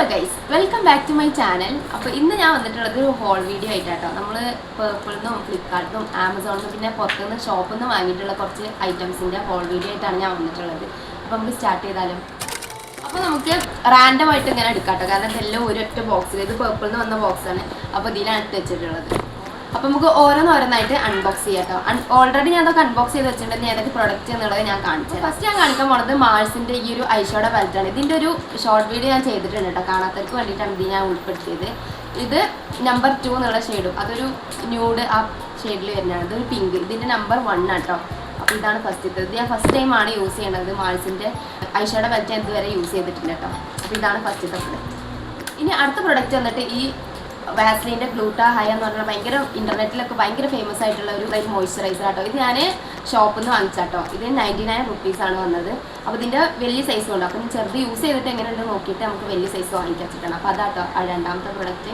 Hello guys, welcome back to my channel. അപ്പോൾ ഇന്ന് ഞാൻ വന്നിട്ടുള്ളത് ഒരു ഹോൾ വീഡിയോ ആയിട്ടാട്ടോ. നമ്മൾ പേർപ്പിളിൽ നിന്നും ഫ്ലിപ്കാർട്ടിൽ ആമസോണിൽ നിന്നും പിന്നെ പുറത്തുനിന്ന് ഷോപ്പിൽ നിന്ന് വാങ്ങിയിട്ടുള്ള കുറച്ച് ഐറ്റംസിൻ്റെ ഹോൾ വീഡിയോ ആയിട്ടാണ് ഞാൻ വന്നിട്ടുള്ളത്. അപ്പോൾ നമുക്ക് സ്റ്റാർട്ട് ചെയ്താലും. അപ്പോൾ നമുക്ക് റാൻഡം ആയിട്ട് ഇങ്ങനെ എടുക്കാം കാരണം ഇതെല്ലാം ഒരൊറ്റ ബോക്സിൽ, ഇത് പേർപ്പിളിൽ നിന്ന് വന്ന ബോക്സാണ്. അപ്പോൾ ഇതിലാണ് ഇട്ട് വെച്ചിട്ടുള്ളത്. അപ്പോൾ നമുക്ക് ഓരോന്നോരോന്നായിട്ട് അൺബോക്സ് ചെയ്യാം കേട്ടോ. ഓൾറെഡി ഞാൻ അതൊക്കെ അൺബോക്സ് ചെയ്ത് വെച്ചിട്ടുണ്ടെങ്കിൽ ഏതൊക്കെ പ്രൊഡക്റ്റ് എന്നുള്ളത് ഞാൻ കാണിച്ചു. ഫസ്റ്റ് ഞാൻ കാണിക്കാൻ പോണത് മാൾസിൻ്റെ ഈ ഒരു ഐഷോഡോ പാലറ്റാണ്. ഇതിൻ്റെ ഒരു ഷോർട്ട് വീഡിയോ ഞാൻ ചെയ്തിട്ടുണ്ട് കേട്ടോ. കാണാത്തവർക്ക് വേണ്ടിയിട്ടാണ് ഇത് ഞാൻ ഉൾപ്പെടുത്തിയത്. ഇത് നമ്പർ 2 എന്നുള്ള ഷെയ്ഡും അതൊരു ന്യൂഡ് ആ ഷെയ്ഡിൽ വരുന്നതാണ്. ഇതൊരു പിങ്ക്, ഇതിൻ്റെ നമ്പർ 1 കേട്ടോ. അപ്പോൾ ഇതാണ് ഫസ്റ്റ്. ഇത് ഞാൻ ഫസ്റ്റ് ടൈമാണ് യൂസ് ചെയ്യണത്. മാൾസിൻ്റെ ഐഷോഡോ പാലറ്റ് ഇതുവരെ യൂസ് ചെയ്തിട്ടുണ്ട് കേട്ടോ. അപ്പോൾ ഇതാണ് ഫസ്റ്റത്തെ പ്രൊഡക്റ്റ്. ഇനി അടുത്ത പ്രൊഡക്റ്റ് വന്നിട്ട് ഈ വാസ്ലിൻ്റെ ഗ്ലൂട്ടാ ഹൈ എന്ന് പറഞ്ഞാൽ ഭയങ്കര ഇൻ്റർനെറ്റിലൊക്കെ ഭയങ്കര ഫേമസ് ആയിട്ടുള്ള ഒരു ലൈക്ക് മോയ്സ്ചറൈസർ കേട്ടോ. ഇത് ഞാൻ ഷോപ്പിൽ നിന്ന് വാങ്ങിച്ചാട്ടോ. ഇത് 99 റുപ്പീസാണ് വന്നത്. അപ്പോൾ ഇതിൻ്റെ വലിയ സൈസ് ഉണ്ട്. അപ്പോൾ ചെറുത് യൂസ് ചെയ്തിട്ട് എങ്ങനെയുണ്ട് നോക്കിയിട്ട് നമുക്ക് വലിയ സൈസ് വാങ്ങിക്കാൻ വെച്ചിട്ടാണ്. അപ്പോൾ അതാട്ടോ രണ്ടാമത്തെ പ്രൊഡക്റ്റ്.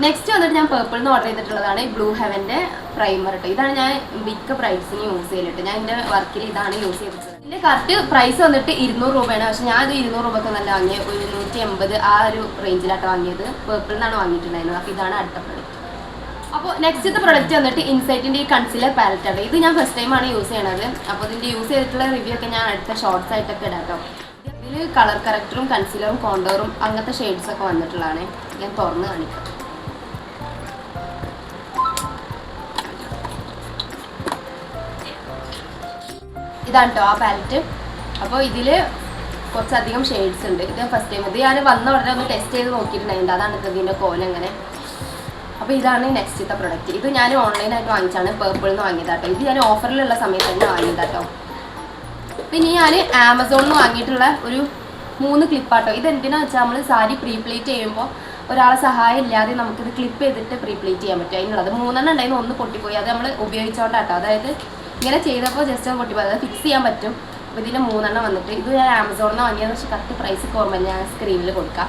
നെക്സ്റ്റ് വന്നിട്ട് ഞാൻ പേർപ്പിളിൽ നിന്ന് ഓർഡർ ചെയ്തിട്ടുള്ളതാണ് ബ്ലൂ ഹെവൻ്റെ പ്രൈമർ കേട്ടോ. ഇതാണ് ഞാൻ മിക്ക പ്രൈസിന് യൂസ് ചെയ്തിട്ട്. ഞാൻ എൻ്റെ വർക്കിൽ ഇതാണ് യൂസ് ചെയ്തിട്ടുള്ളത്. ഇതിൻ്റെ കറക്റ്റ് പ്രൈസ് വന്നിട്ട് 200 രൂപയാണ്. പക്ഷേ ഞാൻ ഇത് 200 രൂപയ്ക്ക് നല്ല വാങ്ങിയത്, ഒരു 180 ആ ഒരു റേഞ്ചിലാട്ടോ വാങ്ങിയത്. പേർപ്പിളിൽ നിന്നാണ് വാങ്ങിയിട്ടുണ്ടായിരുന്നത്. അപ്പോൾ ഇതാണ് അടുത്ത പ്രൊഡക്റ്റ്. അപ്പോൾ നെക്സ്റ്റത്തെ പ്രൊഡക്റ്റ് വന്നിട്ട് ഇൻസൈറ്റിൻ്റെ ഈ കൺസീലർ പാലറ്റാണ്. ഇത് ഞാൻ ഫസ്റ്റ് ടൈമാണ് യൂസ് ചെയ്യണത്. അപ്പോൾ ഇതിൻ്റെ യൂസ് ചെയ്തിട്ടുള്ള റിവ്യൂ ഒക്കെ ഞാൻ അടുത്ത ഷോർട്സ് ആയിട്ടൊക്കെ ഇടാം കേട്ടോ. ഇതിൽ കളർ കറക്റ്ററും കൺസീലറും കോണ്ടോറും അങ്ങനത്തെ ഷെയ്ഡ്സൊക്കെ വന്നിട്ടുള്ളതാണ്. ഞാൻ തുറന്ന് കാണിക്കാം. ഇതാണ് കേട്ടോ ആ പാലറ്റ്. അപ്പോൾ ഇതിൽ കുറച്ചധികം ഷെയ്ഡ്സ് ഉണ്ട്. ഇത് ഫസ്റ്റ് ടൈം, ഇത് ഞാൻ വന്ന ഉടനെ ഒന്ന് ടെസ്റ്റ് ചെയ്ത് നോക്കിയിട്ടുണ്ടായിരുന്നു. അതാണ് ഇതിൻ്റെ കോലം അങ്ങനെ. അപ്പോൾ ഇതാണ് നെക്സ്റ്റത്തെ പ്രൊഡക്റ്റ്. ഇത് ഞാൻ ഓൺലൈനായിട്ട് വാങ്ങിച്ചാണ്, പേർപ്പിളിൽ നിന്ന് വാങ്ങിയതാട്ടോ. ഇത് ഞാൻ ഓഫറിലുള്ള സമയത്ത് തന്നെ വാങ്ങിയതാട്ടോ. പിന്നെ ഞാൻ ആമസോണിൽ നിന്ന് വാങ്ങിയിട്ടുള്ള ഒരു 3 ക്ലിപ്പാട്ടോ. ഇത് എന്തിനാണെന്ന് വെച്ചാൽ നമ്മൾ സാരി പ്രീപ്ലേറ്റ് ചെയ്യുമ്പോൾ ഒരാളെ സഹായം ഇല്ലാതെ നമുക്കിത് ക്ലിപ്പ് ചെയ്തിട്ട് പ്രീപ്ലേറ്റ് ചെയ്യാൻ പറ്റും. അതിനുള്ളത് 3 ഉണ്ടായിരുന്നു. 1 പൊട്ടിപ്പോയി. അത് നമ്മൾ ഉപയോഗിച്ചോണ്ടാട്ടോ. അതായത് ഇങ്ങനെ ചെയ്തപ്പോൾ ജസ്റ്റ് ഒന്ന് പൊട്ടിപ്പോയി. അത് ഫിക്സ് ചെയ്യാൻ പറ്റും. അപ്പോൾ ഇതിൽ 3 വന്നിട്ട് ഇത് ഞാൻ ആമസോണിൽ നിന്ന് വാങ്ങിയത്. പക്ഷേ കറക്റ്റ് പ്രൈസ് ഓർമ്മ ഞാൻ സ്ക്രീനിൽ കൊടുക്കാം.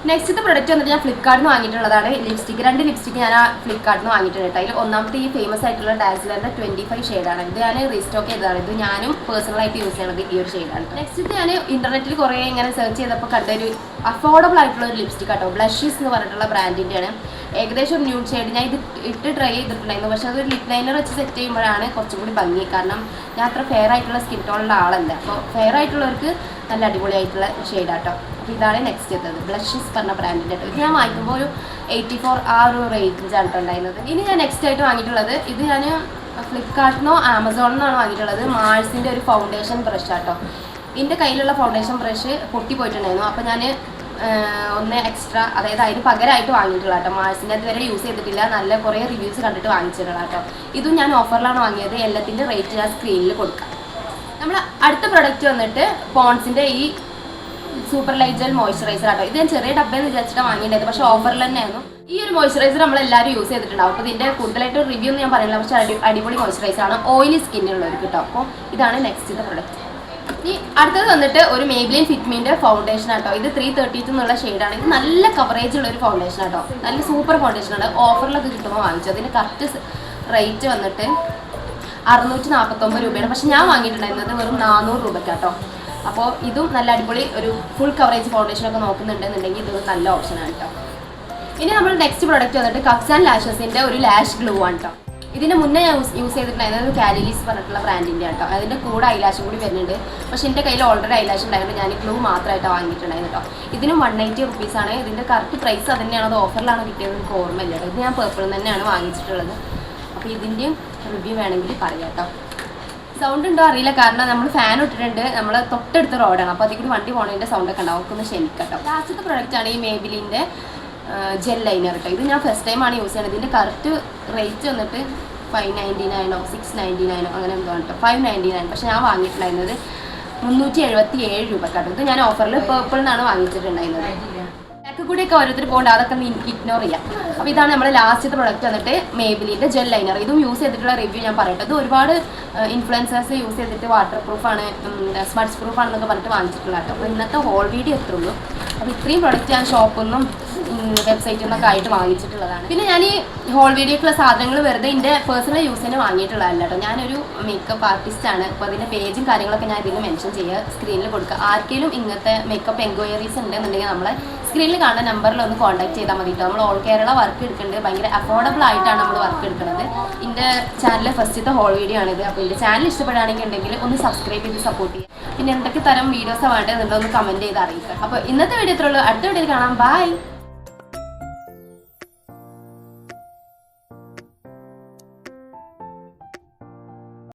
നെക്സ്റ്റത്തെ പ്രൊഡക്റ്റ് വന്നിട്ട് ഞാൻ ഫ്ലിപ്കാർട്ടിൽ നിന്ന് വാങ്ങിയിട്ടുള്ളതാണ്. ലിപ്സ്റ്റിക്ക് 2 ലിപ്സ്റ്റിക്ക് ഞാൻ ഫ്ലിപ്കാർട്ടിൽ നിന്ന് വാങ്ങിയിട്ടുണ്ട് കേട്ടോ. അതിൽ ഒന്നാമത്തെ ഈ ഫേമസ് ആയിട്ടുള്ള ഡാസ്ലറിൻ്റെ 25 ഷെയ്ഡാണ്. ഇത് ഞാൻ റീസ്റ്റോക്ക് ചെയ്തതാണ്. ഇത് ഞാനും പേഴ്സണലായിട്ട് യൂസ് ചെയ്യുന്നത് ഈ ഒരു ഷെയ്ഡാണ്. നെക്സ്റ്റ് ഞാൻ ഇൻ്റർനെറ്റിൽ കുറേ ഇങ്ങനെ സെർച്ച് ചെയ്തപ്പോൾ കണ്ടൊരു അഫോർഡബിൾ ആയിട്ടുള്ള ഒരു ലിപ്സ്റ്റിക് കേട്ടോ. ബ്ലഷീസ് എന്ന് പറഞ്ഞിട്ടുള്ള ബ്രാൻഡിൻ്റെയാണ്. ഏകദേശം ഒരു ന്യൂഡ് ഷെയ്ഡ്. ഞാൻ ഇത് ട്രൈ ചെയ്തിട്ടുണ്ടായിരുന്നു. പക്ഷേ അതൊരു ലിപ് ലൈനർ വെച്ച് സെറ്റ് ചെയ്യുമ്പോഴാണ് കുറച്ചും കൂടി ഭംഗി. കാരണം ഞാൻ അത്ര ഫെയർ ആയിട്ടുള്ള സ്കിൻ ടോണുള്ള ആളല്ല. അപ്പോൾ ഫെയർ ആയിട്ടുള്ളവർക്ക് നല്ല അടിപൊളിയായിട്ടുള്ള ഷെയ്ഡാട്ടോ. അപ്പോൾ ഇതാണ് നെക്സ്റ്റ് എത്തത്. ബ്ലഷീസ് പറഞ്ഞ ബ്രാൻഡിൻ്റെ കേട്ടോ. ഇത് ഞാൻ വാങ്ങിക്കുമ്പോൾ ഒരു 84 ആ ഒരു റേഞ്ചാണ് കേട്ടോ ഉണ്ടായിരുന്നത്. ഇനി ഞാൻ നെക്സ്റ്റ് ആയിട്ട് വാങ്ങിയിട്ടുള്ളത്, ഇത് ഞാൻ ഫ്ലിപ്കാർട്ടിൽ നിന്നോ ആമസോണിൽ നിന്നാണ് വാങ്ങിയിട്ടുള്ളത്. മാൾസിൻ്റെ ഒരു ഫൗണ്ടേഷൻ ബ്രഷ് ആട്ടോ. എൻ്റെ കയ്യിലുള്ള ഫൗണ്ടേഷൻ ബ്രഷ് പൊട്ടിപ്പോയിട്ടുണ്ടായിരുന്നു. അപ്പോൾ ഞാൻ ഒന്ന് എക്സ്ട്രാ, അതായത് അതിന് പകരമായിട്ട് വാങ്ങിയിട്ടുള്ള കേട്ടോ. മാൾസിൻ്റെ അതുവരെ യൂസ് ചെയ്തിട്ടില്ല. നല്ല കുറേ റിവ്യൂസ് കണ്ടിട്ട് വാങ്ങിച്ചിട്ടുള്ള കേട്ടോ. ഇതും ഞാൻ ഓഫറിലാണ് വാങ്ങിയത്. എല്ലാത്തിൻ്റെ റേറ്റ് ഞാൻ സ്ക്രീനിൽ കൊടുക്കാം. നമ്മൾ അടുത്ത പ്രൊഡക്റ്റ് വന്നിട്ട് പോൺസിൻ്റെ ഈ സൂപ്പർ ലൈറ്റ് ജെൽ മോയ്സ്ചറൈസർ ആട്ടോ. ഇത് ഞാൻ ചെറിയ ഡബ്ബയെന്ന് വിചാരിച്ചിട്ട് വാങ്ങിയിട്ടുണ്ടായിരുന്നു. പക്ഷേ ഓഫറിൽ തന്നെയായിരുന്നു. ഈ ഒരു മോയ്സ്ചറൈസർ നമ്മളെല്ലാവരും യൂസ് ചെയ്തിട്ടുണ്ടാവും. അപ്പോൾ ഇതിൻ്റെ കൂടുതലായിട്ട് റിവ്യൂ ഒന്നും ഞാൻ പറയുന്നില്ല. പക്ഷേ അടിപൊളി മോയ്സ്ചറൈസറാണ് ഓയിലി സ്കിന്നുള്ളവർക്ക് കേട്ടോ. അപ്പോൾ ഇതാണ് നെക്സ്റ്റ് പ്രൊഡക്റ്റ്. ഈ അടുത്തത് വന്നിട്ട് ഒരു മേബ്ലിൻ ഫിറ്റ്മിൻ്റെ ഫൗണ്ടേഷൻ ആട്ടോ. ഇത് 332 എന്നുള്ള ഷെയ്ഡാണ്. ഇത് നല്ല കവറേജ് ഉള്ള ഒരു ഫൗണ്ടേഷൻ ആട്ടോ. നല്ല സൂപ്പർ ഫൗണ്ടേഷനാണ്. ഓഫറിലൊക്കെ കിട്ടുമ്പോൾ വാങ്ങിച്ചു. അതിൻ്റെ കറക്റ്റ് റേറ്റ് വന്നിട്ട് 649 രൂപയാണ്. പക്ഷേ ഞാൻ വാങ്ങിയിട്ടുണ്ടായിരുന്നത് വെറും 400 രൂപയ്ക്കാട്ടോ. അപ്പോൾ ഇതും നല്ല അടിപൊളി ഒരു ഫുൾ കവറേജ് ഫൗണ്ടേഷനൊക്കെ നോക്കുന്നുണ്ടെന്നുണ്ടെങ്കിൽ ഇതൊരു നല്ല ഓപ്ഷനാണ് കേട്ടോ. ഇനി നമ്മൾ നെക്സ്റ്റ് പ്രോഡക്റ്റ് വന്നിട്ട് കപ്സ് ആൻഡ് ലാഷസിൻ്റെ ഒരു ലാഷ് ഗ്ലൂ ആണ് കേട്ടോ. ഇതിന് മുന്നേ ഞാൻ യൂസ് ചെയ്തിട്ടുണ്ടായിരുന്നത് കാലിലീസ് പറഞ്ഞിട്ടുള്ള ബ്രാൻഡിൻ്റെ കേട്ടോ. അതിൻ്റെ കൂടെ ഐലാഷും കൂടി വരുന്നുണ്ട്. പക്ഷേ എൻ്റെ കയ്യിൽ ഓൾറെഡി ഐലാഷ് ഉണ്ടായതുകൊണ്ട് ഞാൻ ഗ്ലൂ മാത്രമായിട്ടാണ് വാങ്ങിയിട്ടുണ്ടായിരുന്നു കേട്ടോ. ഇതിന് 180 റുപ്പീസാണ്. ഇതിൻ്റെ കറക്റ്റ് പ്രൈസ് അത് തന്നെയാണ്. അത് ഓഫറിലാണ് കിട്ടിയത്, എനിക്ക് ഓർമ്മയില്ല കേട്ടോ. ഇത് ഞാൻ പേർപ്പിളിൽ തന്നെയാണ് വാങ്ങിച്ചിട്ടുള്ളത്. അപ്പോൾ ഇതിൻ്റെയും റിവ്യൂ വേണമെങ്കിൽ പറയാം കേട്ടോ. സൗണ്ട് ഉണ്ടോ അറിയില്ല, കാരണം നമ്മൾ ഫാൻ ഇട്ടിട്ടുണ്ട്. നമ്മൾ തൊട്ടടുത്ത റോഡാണ്. അപ്പോൾ അതിൽ കൂടി വണ്ടി പോണതിൻ്റെ സൗണ്ടൊക്കെ ഉണ്ടാവും. ഒക്കെ ഒന്ന് ക്ഷമിക്കട്ടോ. ലാസ്റ്റത്തെ പ്രൊഡക്റ്റാണ് ഈ മേബിലിൻ്റെ ജെൽ ലൈനർ കേട്ടോ. ഇത് ഞാൻ ഫസ്റ്റ് ടൈമാണ് യൂസ് ചെയ്യുന്നത്. ഇതിൻ്റെ കറക്റ്റ് റേറ്റ് വന്നിട്ട് 599 699 അങ്ങനെ എന്തോ കേട്ടോ. 599. പക്ഷേ ഞാൻ വാങ്ങിയിട്ടുണ്ടായിരുന്നത് 377 രൂപ കേട്ടോ. ഇത് ഞാൻ ഓഫറിൽ പേർപ്പിളിൽ നിന്നാണ് വാങ്ങിച്ചിട്ടുണ്ടായിരുന്നത്. ബാക്ക് കൂടിയൊക്കെ ഓരോരുത്തർ പോകേണ്ട, അതൊക്കെ ഇഗ്നോർ ചെയ്യാം. അപ്പോൾ ഇതാണ് നമ്മുടെ ലാസ്റ്റത്തെ പ്രൊഡക്റ്റ് വന്നിട്ട് മേബിലിൻ്റെ ജെൽ ലൈനർ. ഇതും യൂസ് ചെയ്തിട്ടുള്ള റിവ്യൂ ഞാൻ പറയട്ടെ. ഇത് ഒരുപാട് ഇൻഫ്ലുവൻസേഴ്സ് യൂസ് ചെയ്തിട്ട് വാട്ടർ പ്രൂഫാണ്, സ്മഡ്സ് പ്രൂഫാണെന്നൊക്കെ പറഞ്ഞിട്ട് വാങ്ങിച്ചിട്ടുള്ള കേട്ടോ. അപ്പോൾ ഇന്നത്തെ ഹോൾ വീഡിയോ എത്ര ഉള്ളൂ. അപ്പോൾ ഇത്രയും പ്രൊഡക്റ്റ് ഞാൻ ഷോപ്പിൽ നിന്നും വെബ്സൈറ്റിൽ നിന്നൊക്കെ ആയിട്ട് വാങ്ങിച്ചിട്ടുള്ളതാണ്. പിന്നെ ഞാൻ ഈ ഹോൾ വീഡിയോക്കുള്ള സാധനങ്ങൾ വെറുതെ എൻ്റെ പേഴ്സണൽ യൂസിന് വാങ്ങിയിട്ടുള്ളതല്ല കേട്ടോ. ഞാനൊരു മേക്കപ്പ് ആർട്ടിസ്റ്റാണ്. അപ്പോൾ അതിൻ്റെ പേജും കാര്യങ്ങളൊക്കെ ഞാൻ ഇതിൽ മെൻഷൻ ചെയ്യുക, സ്ക്രീനിൽ കൊടുക്കുക. ആർക്കെങ്കിലും ഇങ്ങനത്തെ മേക്കപ്പ് എൻക്വയറീസ് ഉണ്ടെന്നുണ്ടെങ്കിൽ നമ്മളെ സ്ക്രീനിൽ കാണുന്ന നമ്പറിൽ ഒന്ന് കോൺടാക്ട് ചെയ്താൽ മതി കേട്ടോ. നമ്മൾ ഓൾ കേരള വർക്ക് എടുക്കുന്നുണ്ട്. ഭയങ്കര അഫോർഡബിൾ ആയിട്ടാണ് നമ്മൾ വർക്ക് എടുക്കുന്നത്. എൻ്റെ ചാനലിലെ ഫസ്റ്റത്തെ ഹോൾ വീഡിയോ ആണിത്. അപ്പോൾ എൻ്റെ ചാനൽ ഇഷ്ടപ്പെടുകയാണെങ്കിൽ ഉണ്ടെങ്കിൽ ഒന്ന് സബ്സ്ക്രൈബ് ചെയ്ത് സപ്പോർട്ട് ചെയ്യുക. പിന്നെ എന്തൊക്കെ തരം വീഡിയോസ് വേണ്ടതെന്നുണ്ടോ ഒന്ന് കമൻറ്റ് ചെയ്ത് അറിയിക്കുക. അപ്പോൾ ഇന്നത്തെ വീഡിയോ ഇത്രയുള്ളൂ. അടുത്ത വീഡിയോയിൽ കാണാം. ബൈ.